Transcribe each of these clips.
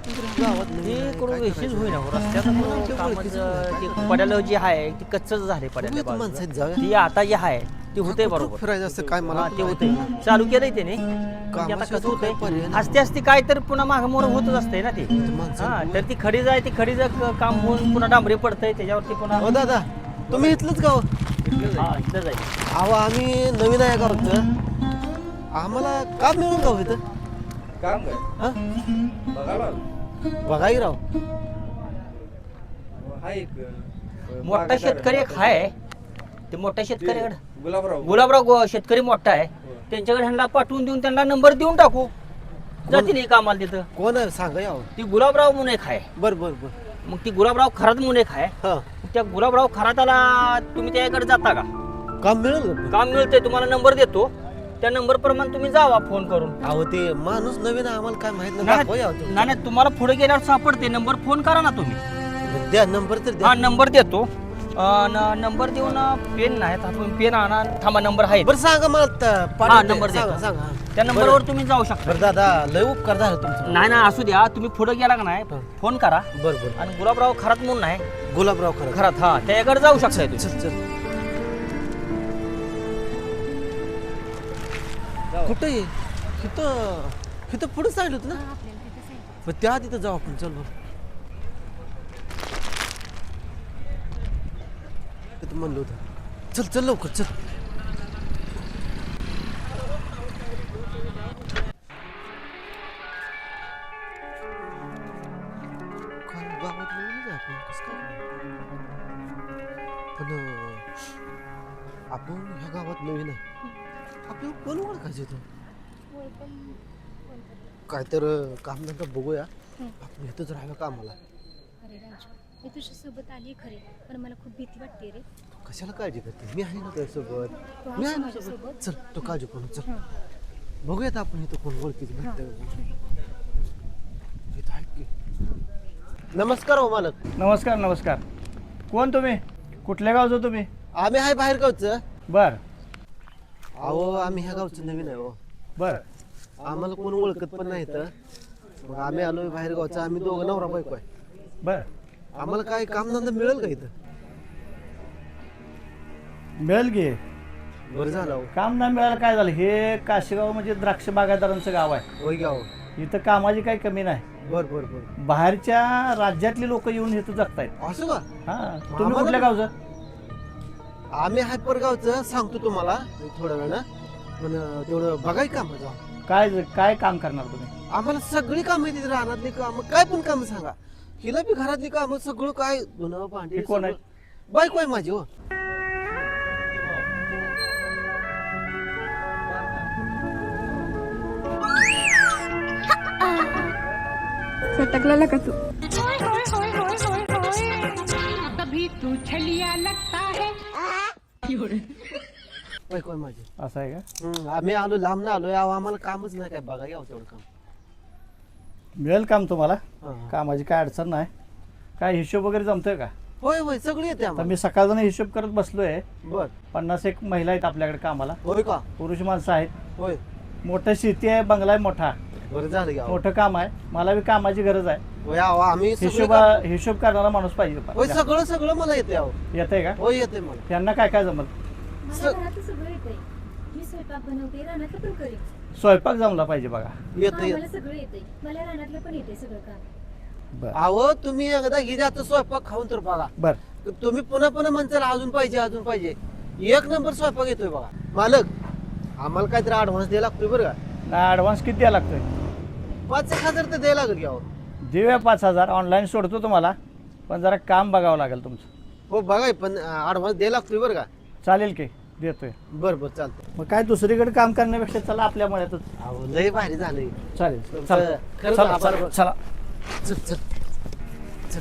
गावात ते करून वेशीच होईना हो. रस्त्याचं कामाचं ते पड्याला जे आहे ते कच्चच झाले पड्याला बाजूला. माणसात जाऊया ती आता जे आहे ते होते बरोबर. फिरायचं असं काय मला ते होते चालू केलंय त्याने. पण आता कसं होतंय असते असते काय तर पुन्हा मागं मोर होतच असते ना ते. हा तर ती खडीज आहे ती खडीज काम होऊन पुन्हा डांबरी पडतंय त्याच्यावरती पुन्हा. हो दादा तुम्ही इथलंच गाव हा इथलं जाईल. अहो आम्ही नवीन आहे गावचं आम्हाला काम मिळून गाव इथं काम काय हा बघायला बघाई राव हा एक मोठा शेतकरी एक आहे ते मोठ्या शेतकऱ्याकडे गुलाबराव गुलाबराव शेतकरी मोठा आहे त्यांच्याकडे ह्यांना पाठवून देऊन त्यांना नंबर देऊन टाकू जातील हे कामाला तिथं. कोण आहे सांगा यावं ती गुलाबराव म्हणून एक आहे. बर बर बर मग ती गुलाबराव खरात म्हणून एक आहे. हा त्या गुलाबराव खराताला तुम्ही त्याच्याकडे जाता का? काम मिळेल का? काम मिळतंय तुम्हाला नंबर देतो त्या नंबर प्रमाणे तुम्ही जावा फोन करून. अहो ते माणूस नवीन आहे आम्हाला काय माहित नाही नाही दाखवा यावं ते. नाही, तुम्हाला पुढे गेल्यावर सापडते नंबर फोन करा ना तुम्ही. द्या नंबर तर द्या हा नंबर देतो. नंबर देऊन पेन नाही आपण पेन आणा थांबा नंबर आहे बरं सांगा मला हा, नंबर सांगा देतो. सांगा त्या नंबरवर तुम्ही जाऊ शकता. बरं दादा लय उपकार झाला तुमचं नाही ना असू द्या तुम्ही पुढे गेला का नाही फोन करा. बरं बरं आणि गुलाबराव खरात म्हणून आहे गुलाबराव खरं खरात हा त्याच्याकडे जाऊ शकता तुम्ही. चल चल कुठे इथं इथं पुढे सांगितलं होतं ना मग त्या तिथं जाऊ आपण चल बरं तिथं म्हणलं होतं चल चल लवकर चल काय गावात नवीनच आहे आपण कसं काय पण आपण ह्या गावात नवीन आहे आपल्याला कोण ओळखायचं तो काय तर कामधंदा बघूया आपण इथंच राहिलो कामाला अरे राजू मी तुझ्या सोबत आली खरे पण मला खूप भीती वाटते रे. कशाला काळजी करते मी आहे ना त्यासोबत तू मी आहे आहेस ना माझ्यासोबत? सोबत चल तो काळजी करून चल बघूयात आपण इथं कोण ओळखीचं भेटतं इथं आहेत की नमस्कार हो मालक नमस्कार नमस्कार. कोण तुम्ही कुठल्या गावचं तुम्ही? आम्ही आहे बाहेर गावचं बर अहो आम्ही ह्या गावचं नवीन आहे हो बर आम्हाला कोण ओळखत पण नाही तर मग आम्ही आलोय बाहेर गावचं आम्ही दोघं नवरा बायको आहे बर आम्हाला काय कामधंदा मिळेल का इथं मिळेल की. बरं झालं हो काम नाही मिळालं काय झालं हे काशीगाव म्हणजे द्राक्ष बागायतदारांचं गाव आहे. होय गाव इथं कामाची काही कमी नाही. बर बर बर बाहेरच्या राज्यातली लोक येऊन इथं जगतायत. असं का हा तुम्ही कुठल्या गावचं? आम्ही हायपर गावचं सांगतो तुम्हाला थोड्या वेळा पण तेवढं बघाय काम काय काय काम करणार तुम्ही? आम्हाला सगळी कामं येते रानातली कामं काय पण कामं सांगा हिला बी घरातली कामं सगळं काय धुणं भांडी हे कोण आहे? सगळं. बायको आहे माझी हो सटकला का तू? कभी तू छलिया लगता है. बायको आहे माझी असं आहे का? आम्ही आलो लांब ना आलोय अहो, आम्हाला कामच नाही काय बघा यावं तेवढं काम मिळेल काम तुम्हाला. हा, हा. कामाची काय अडचण नाही. काय हिशोब वगैरे जमतोय का? होय होय सगळी येते तर आम्हाला मी सकाळजण हिशोब करत बसलोय. बर 51 महिला आहेत आपल्याकडे कामाला. होय का पुरुष माणसं आहेत. होय मोठं शेती आहे बंगला आहे मोठा. बरं झालं घ्या मोठं काम आहे. मला बी कामाची गरज आहे. होय अहो, आम्ही सगळी हिशोब कामं- हिशोब करणारा माणूस होय पाहिजे. सगळं सगळं मला येते अहो येतंय का? होय येते मला त्यांना काय काय जमल? मला घरातलं सगळं येतंय. मी स्वयंपाक बनवते रानातलं पण करेन. स्वयंपाक जमला पाहिजे बघा. येते हा, येते मला सगळं येतंय. मला रानातलं पण येतंय सगळं काम. बर अहो तुम्ही एकदा हिजाचं स्वयंपाक खाऊन तर बघा बर तुम्ही पुन्हा पुन्हा म्हणताल अजून पाहिजे एक नंबर स्वयंपाक येतोय बघा मालक आम्हाला काहीतरी ऍडव्हान्स द्यायला लागतोय बरं का ना ॲडव्हान्स किती द्यायला लागतोय? 5,000 तर द्यायला लागेल की अहो देऊया 5,000 ऑनलाईन सोडतो तुम्हाला. पण जरा काम बघावं लागेल तुमचं. हो बघाय पण ऍडव्हान्स द्यायला लागतोय बरं का चालेल की देतोय. बरं बरं चालतंय मग काय दुसरीकडे काम करण्यापेक्षा चला आपल्या मळ्यातच. अहो लय भारी झालंय चालेल खरंच चला आभार. चला चला. चल चल चल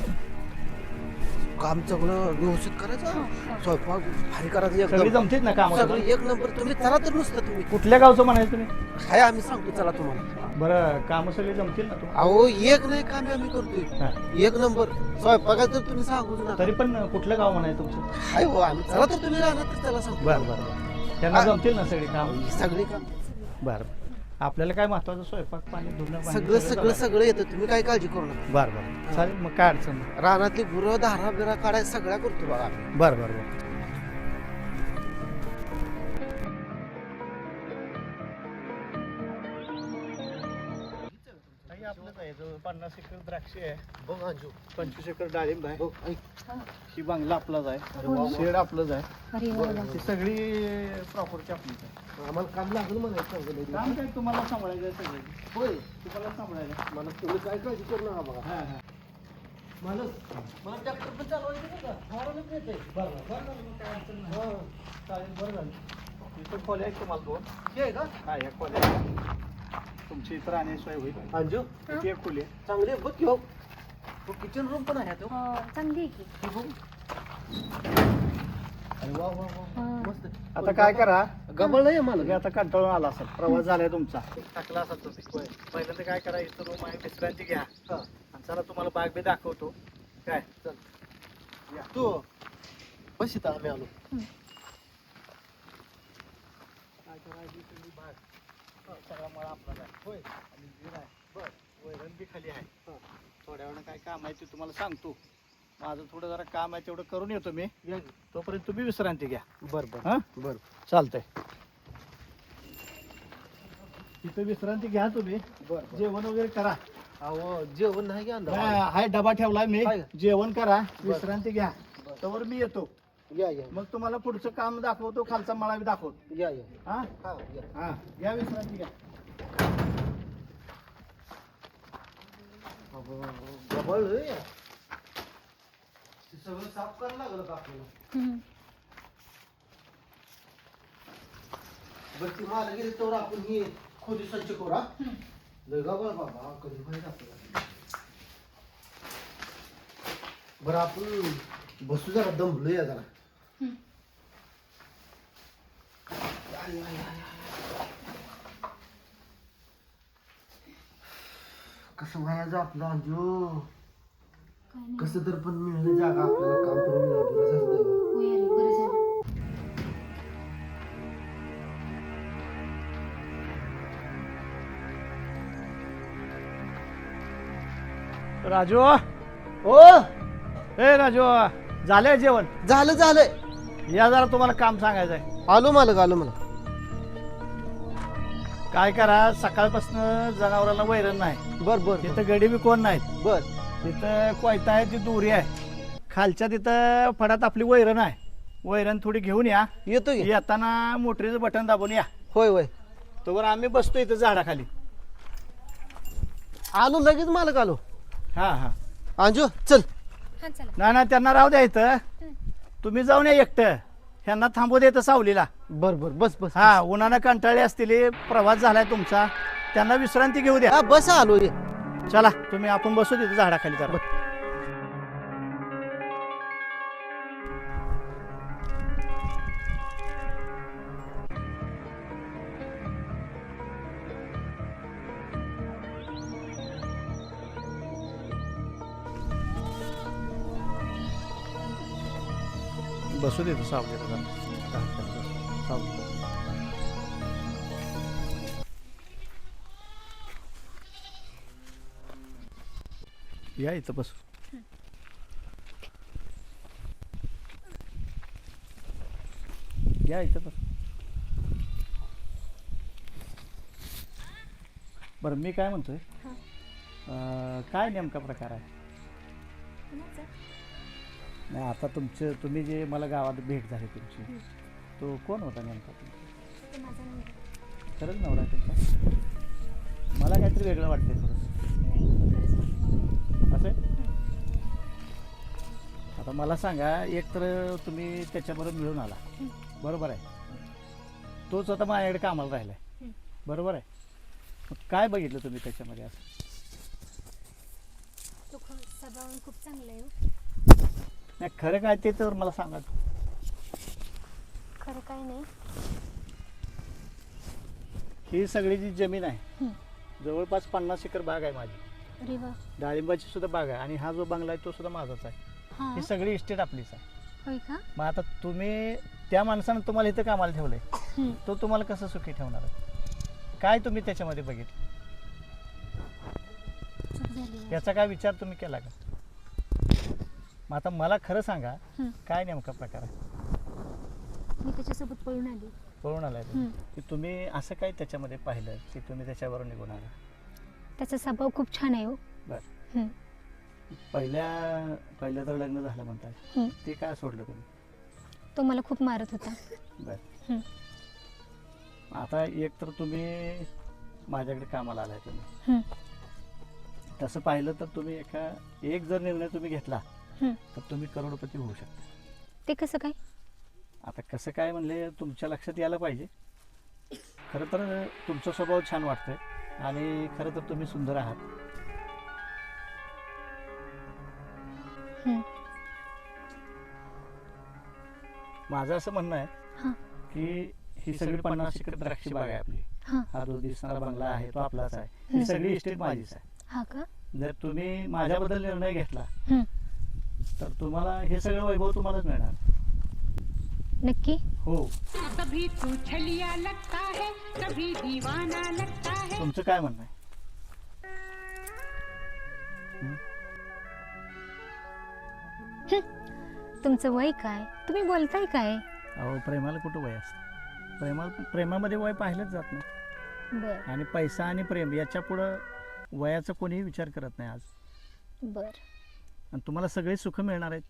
काम सगळं व्यवस्थित करायचं स्वयंपाक भारी करायचं सगळी एकदम जमतील ना काम? सगळं एक नंबर तुम्ही चला तर नुसतं तुम्ही कुठल्या गावचं म्हणायचं तुम्ही? हाय आम्ही सांगतो चला तुम्हाला बरं काम सगळी जमतील ना तुम्हाला? अहो एक नाही काम आम्ही करतोय हा. एक नंबर स्वयंपाकाचं तर तुम्ही सांगूच नका तरी पण कुठलं गाव म्हणायचं तुमचं? हाय हो आम्ही चला तर तुम्ही राहणार तर त्याला सांगतो बरं बरं त्यांना जमतील ना सगळी काम? सगळी काम बरं आपल्याला काय महत्वाचं स्वयंपाक पाणी धुणं भांडी सगळं सगळं चालू आहे. सगळं येतं, तुम्ही काय काळजी करू नका. बरं बरं चालेल मग काय अडचण नाही. रानातली गुरं धारा बिरा काढायला सगळ्या करतो बघा आम्ही. बरं बरं बरं आपलंच आहे 50 एकर द्राक्ष आहे, बघ अंजू, 25 एकर डाळिंब आहे, बघ ऐक, ही बंगला आपलाच आहे, हो. शेड आपलंच आहे, अरे वा वा. ही सगळी प्रॉपर्टी आपलीच आहे. आम्हाला काम लागलं म्हणायचं सगळं. काम काय तुम्हाला सांभाळायचं आहे सगळं, होय, तुम्हाला सांभाळायचं आहे. मला तुम्ही काय काळजी करू नका बघा. हां हां मला ट्रॅक्टर पण चालवायचं नाही का? फवारायला पण येतंय. बरं बरं झालं मग काय अडचण नाही. हा. चालेल बरं झालं. इथं खोल्या आहेत तुम्हाला 2. हे आहे का हा या खोल्या आहेत. तुमची इथं राहण्याची सोय होईल. अंजू? किती एक खोली आहे? चांगली आहे, बघ की हो. किचन रूम पण आहे तो. हो, चांगली आहे की. हे बघ. अरे वा वा वा, हा. मस्त. आता काय करा, गबळ नाही म्हणजे मला. आता कंटाळून आला असेल, प्रवास झालाय तुमचा, टाकला असेल तुम्ही. पहिल्यांदा काय करा, इथं रूम आहे, विश्रांती घ्या. हा. आणि चला तुम्हाला बाग बी दाखवतो. काय चल तू बस इथं, आम्ही आलो. काय करायची तुम्ही बाग सगळा मळा आपला आहे. होय आणि विहीर आहे. बरं वैरण बी खाली आहे. थोड्या वेळानं काय काम आहे ते तुम्हाला सांगतो. माझं थोडं जरा काम आहे तेवढं करून येतो मी. या. तोपर्यंत तुम्ही विश्रांती घ्या. बर बर हां बर. चालतंय. तिथं विश्रांती घ्या तुम्ही. बर जेवण वगैरे करा. अहो जेवण नाही घ्या अंदा. हाय डबा ठेवलाय मी. आहे. जेवण करा, विश्रांती घ्या. बरं. तोवर मी येतो. या या मग तुम्हाला पुढचं काम दाखवतो, खालचा मळा बी दाखवतो. या या. हा हा या. हा घ्या विश्रांती घ्या. गबळ आहे. ते सगळं साफ करायला लागलं का आपल्याला? हम्म. बरं ती मला गेली तर आपण ही खोली स्वच्छ करू. हा लय गबळ बाबा, कधी माहित आपल्याला. बरं आपण बसू जरा, दमलो या जरा. हम्म. या, या, या, या. कसं व्हायचं आपलं अंजू? काय नाही. कसं तर पण मिळलं जागा आपल्याला, काम पण मिळालं. बरं झालं देवा. होय अरे, बरं झालं. राजू, ओ ए राजू, झालंय जेवण? झालं झालं. या जरा तुम्हाला काम सांगायचं आहे. आलो मालक, आलो मला. काय करा, सकाळपासून जनावरांना वैरण नाही. बर बर तिथं गडी बी कोण नाहीत. बर. तिथं कोयता आहे, ती दोरी आहे. खालच्या तिथं फडात आपली वैरण आहे. वैरण थोडी घेऊन या. येतो की. येताना मोटरीचं बटन दाबून या. होय होय, तोवर आम्ही बसतो इथं झाडाखाली. आलो लगेच मालक, आलो. हा हा अंजू चल. हा चला. नाही ना, त्यांना राहू द्या इथं. तुम्ही जाऊन या एकटं. ह्यांना थांबू द्या इथं सावलीला. बर बर, बस बस. हा उन्हानं कंटाळले असतील, प्रवास झालाय तुमचा, त्यांना विश्रांती घेऊ द्या. हा बस, आलो. ये. चला तुम्ही आपण बसू तिथं झाडाखाली जरा. बसू देतो सावलीला जरा. झाडाखाली बसू. सावलीला. या इथं बस. या इथं बस. बरं मी काय म्हणतोय, काय नेमका प्रकार आहे? कुणाचं? नाही आता तुम्ही जे मला गावात भेट झाली तुमची, तो कोण होता नेमका तुमचा? ते माझा नवरा. खरंच नवरा आहे तुमचा? मला काहीतरी वेगळं वाटतंय थोडंसं. नाही, खरंच माझा. असं आहे? आता मला सांगा, एक तर तुम्ही त्याच्याबरोबर मिळून आला, बरोबर आहे? तोच आता माझ्याकडे कामाला राहिला आहे, बरोबर आहे? मग काय बघितलं तुम्ही त्याच्यामध्ये असं? तो स्वभावान खूप चांगला आहे हो. नाही खरं काय ते तर मला सांगा. खरं काय नाही. ही सगळी जी जमीन आहे, जवळपास 50 एकर बाग आहे माझी. अरे वा. डाळिंबाची सुद्धा बाग आहे, आणि हा जो बंगला आहे तो सुद्धा माझाच आहे. हा. ही सगळी इस्टेट आपलीच आहे. होय का? मग आता तुम्ही त्या माणसानं तुम्हाला इथं कामाला ठेवलंय, तो तुम्हाला कसं सुखी ठेवणार आहे? काय तुम्ही त्याच्यामध्ये बघितलं? चूक झाली. याचा काय विचार तुम्ही केला का? मग आता मला खरं सांगा, काय नेमका प्रकार आहे? मी त्याच्यासोबत पळून आली. पळून आलाय तुम्ही? की तुम्ही असं काय त्याच्यामध्ये पाहिलं की तुम्ही त्याच्यावर निघून आला? त्याचा स्वभाव खूप छान आहे हो. बरं. हं. पहिलं तर लग्न झालं म्हणताय, हं. ते काय सोडलं तुम्ही? तो मला खूप मारत होता. बरं. हं. आता एक तर तुम्ही माझ्याकडे कामाला आलाय तुम्ही, हं. तसं पाहिलं तर तुम्ही एक जर निर्णय तुम्ही घेतला हं. तर तुम्ही करोडपती होऊ शकता. ते कसं काय? आता कसं काय म्हणले तुमच्या लक्षात यायला पाहिजे. खरं तर तुमचा स्वभाव छान वाटतोय आणि खरं तर तुम्ही सुंदर आहात. हं. माझं असं म्हणणं आहे हां. की ही सगळी 50 एकर द्राक्षी बाग आहे आपली. हां. हा जो दिसणारा बंगला आहे तो आपलाच आहे. ही सगळी इस्टेट माझीच आहे. हा का? जर तुम्ही माझ्याबद्दल निर्णय घेतला हं. तर तुम्हाला हे सगळं वैभव तुम्हालाच मिळणार. नक्की? हो. कभी तू छलिया लगता है, कभी दीवाना लगता है. तुमचं काय म्हणणं आहे? तुमचं वय काय? तुम्ही बोलताय काय? अहो, प्रेमाला कुठं वय असतं? प्रेमामध्ये वय पाहिलंच जात नाही. बर आणि पैसा आणि प्रेम याच्या पुढं वयाचा कोणीही विचार करत नाही आज. बर. आणि तुम्हाला सगळे सुख मिळणार आहेत.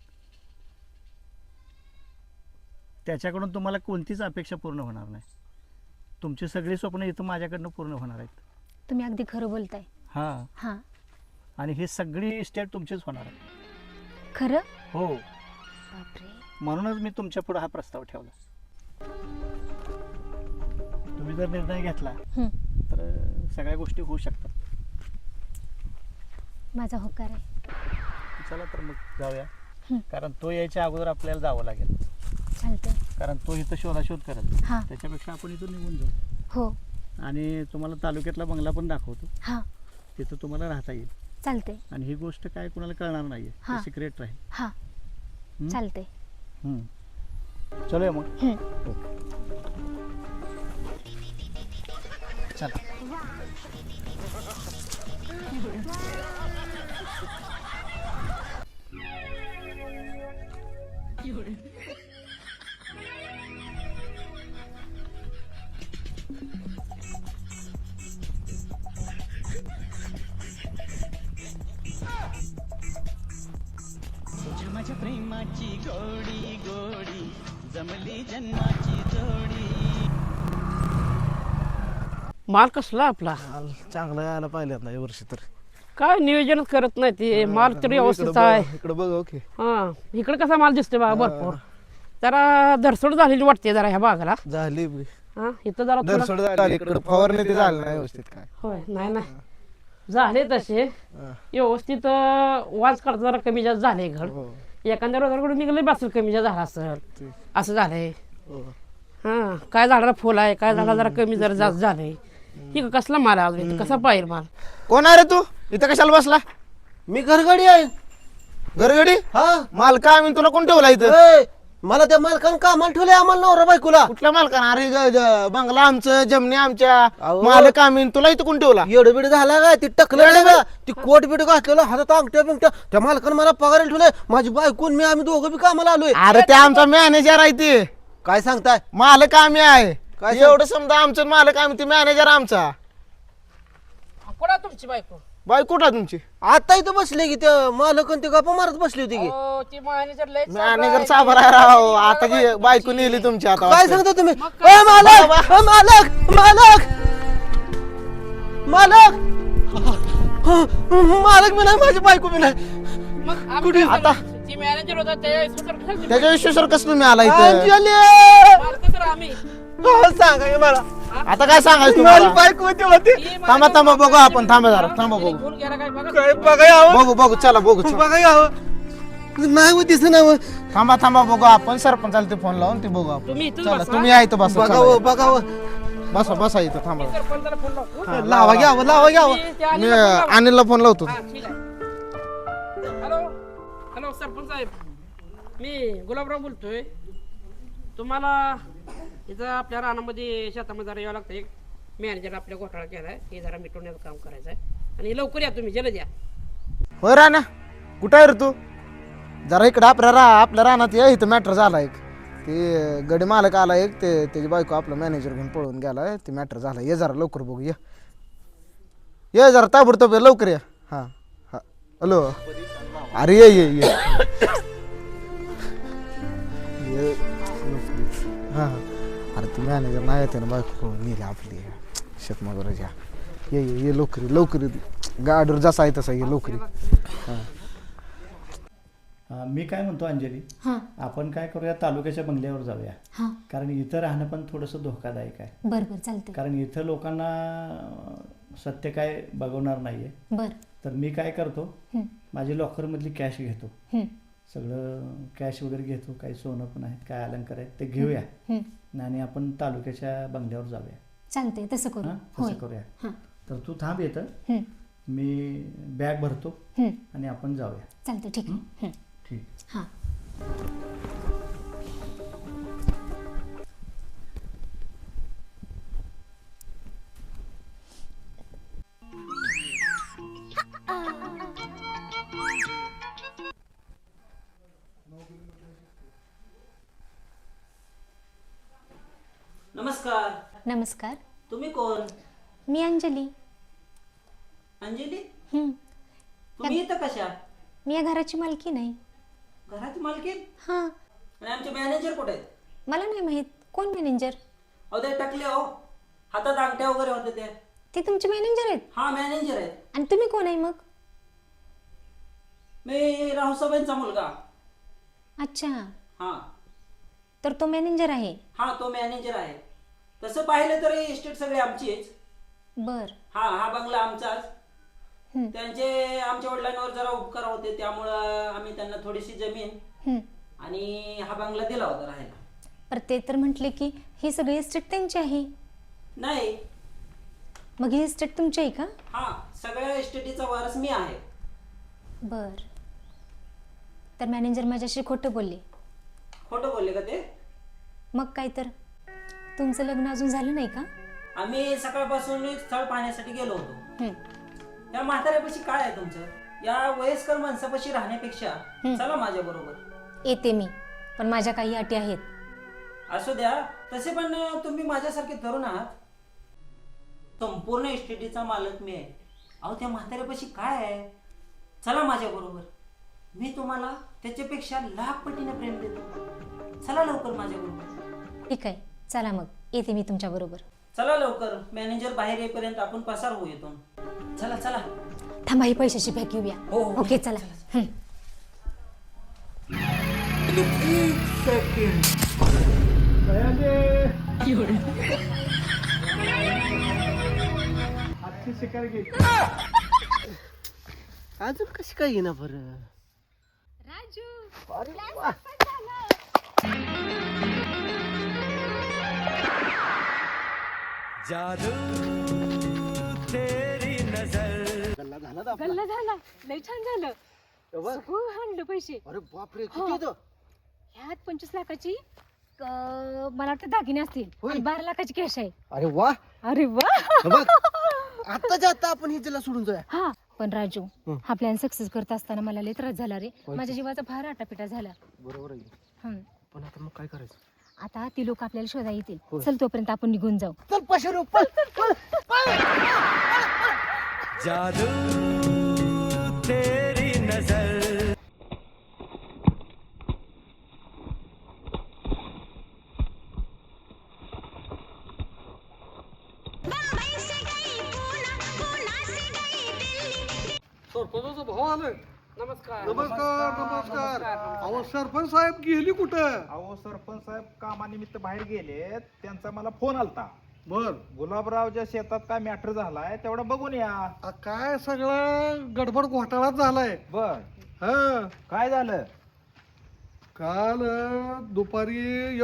त्याच्याकडून तुम्हाला कोणतीच अपेक्षा पूर्ण होणार नाही. तुमची सगळी स्वप्न इथं माझ्याकडनं पूर्ण होणार आहेत. तुम्ही अगदी खरं बोलताय. हां. हां. आणि ही सगळी स्टेट तुमचीच होणार आहे. खरं? हो. बापरे. म्हणूनच मी तुमच्या पुढे हा प्रस्ताव ठेवला. तुम्ही जर निर्णय घेतला हं. तर सगळ्या गोष्टी होऊ शकतात. माझा होकार आहे. चला तर मग जाऊया. हं. कारण तो यायच्या अगोदर आपल्याला जावं लागेल. चालतंय. कारण तो इथं शोधाशोध करेल. हां. त्याच्यापेक्षा आपण इथून निघून जाऊ. हो. आणि तुम्हाला तालुक्यातला बंगला पण दाखवतो. हां. तिथं तुम्हाला राहता येईल. चालतंय. आणि ही गोष्ट काय कोणाला कळणार नाहीये. हां. सिक्रेट राहील. हां. हं? चालतंय. चलो मग. हं. चला. माझ्या प्रेमाची गोडी गोडी जमली जन्माची जोडी. माल कसला आपला चांगला यायला पाहिजे ना वर्षी तर. काय नियोजनच करत नाही ते माल तर व्यवस्थित आहे. इकडे बघ. ओके. हा इकडे कसा माल दिसतोय बघा भरपूर. जरा धरसोड झालेली वाटते जरा ह्या बागाला. झाली हा इथं जरा थोडं- इकडे फवारणी ते झालं नाही व्यवस्थित काय. होय नाही झाले तसे व्यवस्थित. वाज काढता जरा कमी जास्त झाले घड. एखाद्या रोजाकडून निघले बसेल कमी जास्त झाला असेल असं झालंय. हा काय झाडाला फुल आहे काय झाडाला जरा कमी जरा जास्त झालंय. ही कसला माल आहे अजून कसा पाहिजे माल. कोण आहे रे तू इथं कशाला बसला? मी घरगडी आहे. घरगडी? हा. मालका आम्ही तुला कोण ठेवला इथं? मला त्या मालकानं कामाला ठेवले आम्हाला नवरा बायकोला. कुठल्या मालकानं? अरे बंगला आमचं जमनी आमच्या मालक आम्ही तुला इथं कोण ठेवला? येडं बिड झाला काय? ती टकलं का ती कोट बिड घातलेलं हातात अंगठ्या बिंगट्या त्या मालकानं मला पगार ठेवलाय. माझी बायकोन मी आम्ही दोघं बी कामाला आलोय. अरे ते आमचा मॅनेजर आहे ते. काय सांगताय? मालक आम्ही आहे. काय एवढं समजा आमचं मालक आम्ही ते मॅनेजर आमचा. कोणा तुमची बायको? बाई कुठं तुमची? आता इथं बसले की त्या मालक ते गप्पा मारत बसली होती की. ती मॅनेजर लय मॅनेजर साबर आहे राव. आता जी बायको नेली तुमची आता. काय सांगता तुम्ही? मालक मालक मालक मालक मालक मी नाही माझी बायको मी नाही. कुठे आता ती मॅनेजर होता त्याच्या विश्वासावर कसं तुम्ही आला इथं? सांगा मला आता काय सांगायचं तुम्हाला? बायको थांबा थांबा बघू आपण. थांबा जरा थांबा बघू. बघू बघू चला बघू. नाही होतीस ना. थांबा थांबा बघू आपण. सरपंचाला ते फोन लावून ते बघू आपण. तुम्ही इथं चला बसा. तुम्ही आहे इथं बसा. बघावं बघावं. बसा बसा इथं थांबा. लावा घ्यावं लावा घ्यावं. मी अनिलला फोन लावतो. हॅलो हॅलो सरपंच साहेब मी गुलाबराव बोलतोय. तुम्हाला इथं आपल्या रानामध्ये शेतामध्ये जरा यावं लागतं. एक मॅनेजर आपल्या घोटाळा केलाय हे जरा मिटवण्याचं काम करायचं आहे आणि लवकर या तुम्ही जलद या. होय राणा कुठं आहे रे तू? जरा इकडं आपल्या रानात या, इथं मॅटर झाला एक. ते गडी मालक आला एक, ते त्याची बायको आपला मॅनेजर घेऊन पळून गेलाय, ते मॅटर झाला. ये जरा लवकर बघू, ये जरा ताबडतोब लवकर या. हां हां हॅलो अरे ये हां अरे ती मॅनेजर नाही येते ना, बायको पळून नेली आपली शेतमजुराच्या. ये लवकर गाडीवर जसा आहे तसा ये लवकर. हां मी काय म्हणतो अंजली, हां आपण काय करूया, तालुक्याच्या बंगल्यावर जाऊया. हां कारण इथं राहणं पण थोडंसं धोकादायक आहे. बरं चालतंय. कारण इथं लोकांना सत्य काय बघवणार नाहीये. बरं. तर मी काय करतो, माझी लॉकरमधली कॅश घेतो, हं. सगळं कॅश वगैरे घेतो, काही सोनं पण आहेत, काय अलंकार आहेत ते घेऊया आणि आपण तालुक्याच्या बंगल्यावर जाऊया. चालतंय तसं करू. हां होय. तसं करूया. हां तर तू थांब येतं, मी बॅग भरतो आणि आपण जाऊया. चालतंय ठीक आहे. ठीक. हां नमस्कार. नमस्कार. तुम्ही कोण? मी अंजली. अंजली, हं. तुम्ही इथं कशा? मी या घराची मालकी नाही. घराची मालकीण? हां आणि आमचे मॅनेजर कुठे आहेत? मला नाही माहीत कोण मॅनेजर. अहो ते टकले हो, हातात अंगठ्या वगैरे होते ते. ते तुमचे मॅनेजर आहेत? हा मॅनेजर आहेत. आणि तुम्ही कोण आहे मग? मी रावसाहेबांचा मुलगा. अच्छा, हा तर तो मॅनेजर आहे. हा तो मॅनेजर आहे. तसं पाहिलं तर इस्टेट सगळी आमचीच. बर. हा बंगला आमचाच. त्यांचे आमच्या वडिलांवर जरा उपकार होते, त्यामुळं आम्ही त्यांना थोडीशी जमीन आणि हा बंगला दिला होता राहायला. पर ते तर म्हटले की ही सगळी इस्टेट त्यांची आहे. नाही, मग ही इस्टेट तुमची आहे का? हा सगळ्या इस्टेटीचा वारस मी आहे. बर. तर मॅनेजर माझ्याशी खोटं बोलले. खोटं बोलले का ते? मग काय तर, तुमचं लग्न अजून झालं नाही का? आम्ही सकाळपासून स्थळ पाहण्यासाठी गेलो होतो. या म्हाताऱ्यापाशी काय आहे तुमचं? या वयस्कर माणसापाशी राहण्यापेक्षा चला माझ्या बरोबर. येते मी, पण माझ्या काही अटी आहेत. असू द्या, तसे पण तुम्ही माझ्यासारखे तरुण आहात. संपूर्ण इस्टेटीचा मालक मी आहे. अहो त्या म्हाताऱ्यापाशी काय आहे? चला माझ्या बरोबर, मी तुम्हाला त्याच्यापेक्षा लाख पटीने प्रेम देतो. चला लवकर माझ्या बरोबर. ठीक आहे, चला मग येते मी तुमच्या बरोबर. चला लवकर, मॅनेजर बाहेर येईपर्यंत आपण पसार होऊ येतो. चला चला. थांबा, ही पैशाची बॅग घेऊया. हो. ओके चला. आजची शिकार घे. अजून कशी काय घेणार बरं? राजू, जादू तेरी नजर. गल्ला झाला, लय छान झालं. सगळं हाणलं पैसे. अरे बापरे, किती तो? ह्यात 25 लाखाची मला वाटतं दागिने असतील आणि 12 लाखाची कॅश आहे. अरे वा, अरे वा. आताच्या आता आपण हिला सोडून जाऊया. हा पण राजू, हा प्लॅन सक्सेस करत असताना मला लय त्रास झाला रे. माझ्या जीवाचा फार आटापिटा झाला. बरोबर आहे. पण आता मग काय करायचं? आता ती लोक आपल्याला शोधा येतील. चल तोपर्यंत आपण निघून जाऊ. चल पाचशे रुपये. जादू तेरी नजर. सरपंचाचा भाऊ आलाय. नमस्कार नमस्कार. अहो सरपंच साहेब गेली कुठं? अहो सरपंच साहेब कामानिमित्त बाहेर गेले, त्यांचा मला फोन आलता. बर. गुलाबरावच्या शेतात काय मॅटर झालाय तेवढं बघून या. काय सगळा गडबड घोटाळाच झालाय. बर, हा, काय झालं? काल दुपारी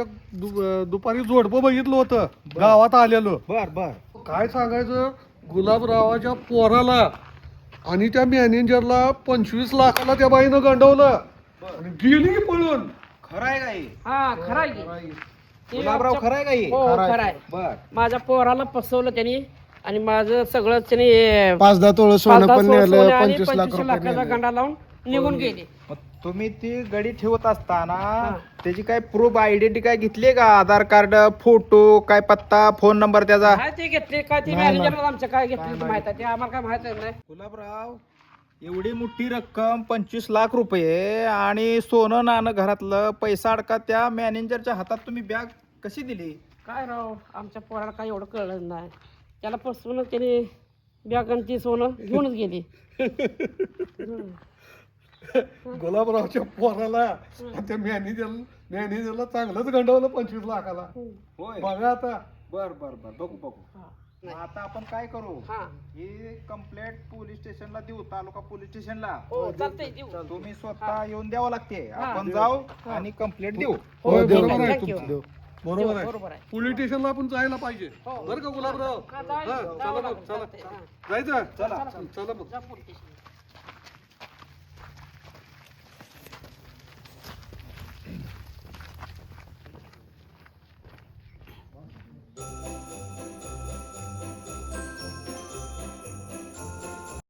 जोडपं बघितलं होतं गावात आलेलो. बर बर. काय सांगायचं, गुलाबरावाच्या पोराला आणि त्या मॅनेजरला 25 लाखाला त्या बाईनं गंडवलं आणि गेली की पळून. खरं आहे काय? हा खरं आहे की. गुलाबराव खरं आहे का हे? हो खरं आहे. बर माझ्या पोराला फसवलं त्यांनी आणि माझं सगळं त्यांनी 5-10 तोळं सोनं पण नेलं, सोनं आणि 25 लाख 25 रुपये लाखाचा नेले. गंडा लावून निघून गेले. मग तुम्ही ती गडी ठेवत असताना त्याची काय प्रूफ आयडेंटिटी काय घेतली का? आधार कार्ड, फोटो, काय पत्ता, फोन नंबर त्याचा? काय ते घेतले काय ते मॅनेजर आमच्या काय घेतले माहित आहे ते आम्हाला काय माहित नाही. गुलाबराव, एवढी मोठी रक्कम 25 लाख रुपये आणि सोनं नाणं घरातलं पैसा अडका त्या मॅनेजरच्या हातात तुम्ही बॅग कशी दिली? काय राव आमच्या पोराला काय एवढं कळलं नाही. त्याला फसवून त्याने बॅग आणि ती सोनं घेऊनच गेली. गुलाबरावच्या पोराला आणि त्या मॅनेजरला चांगलंच गंडवलं 25 लाखाला. होय. बघा आता. बर बर बर, बघू. मग आता आपण काय करू? हा. ही कंप्लेंट पोलीस स्टेशनला देऊ, तालुका पोलीस स्टेशनला. हो चालतंय देऊ. तुम्ही स्वतः येऊन द्यावं लागते. आपण जाऊ आणि कंप्लेंट देऊ. हो बरोबर आहे Thank you. तुमचं. बरोबर आहे. बरोबर आहे. पोलीस स्टेशनला आपण जायला पाहिजे बरं का गुलाबराव. हा, जायचं. हा, चला जावं मग, लागेल. चला. चालतंय. हा. जायचं चला. चला मग. जा पोलीस स्टेशनला.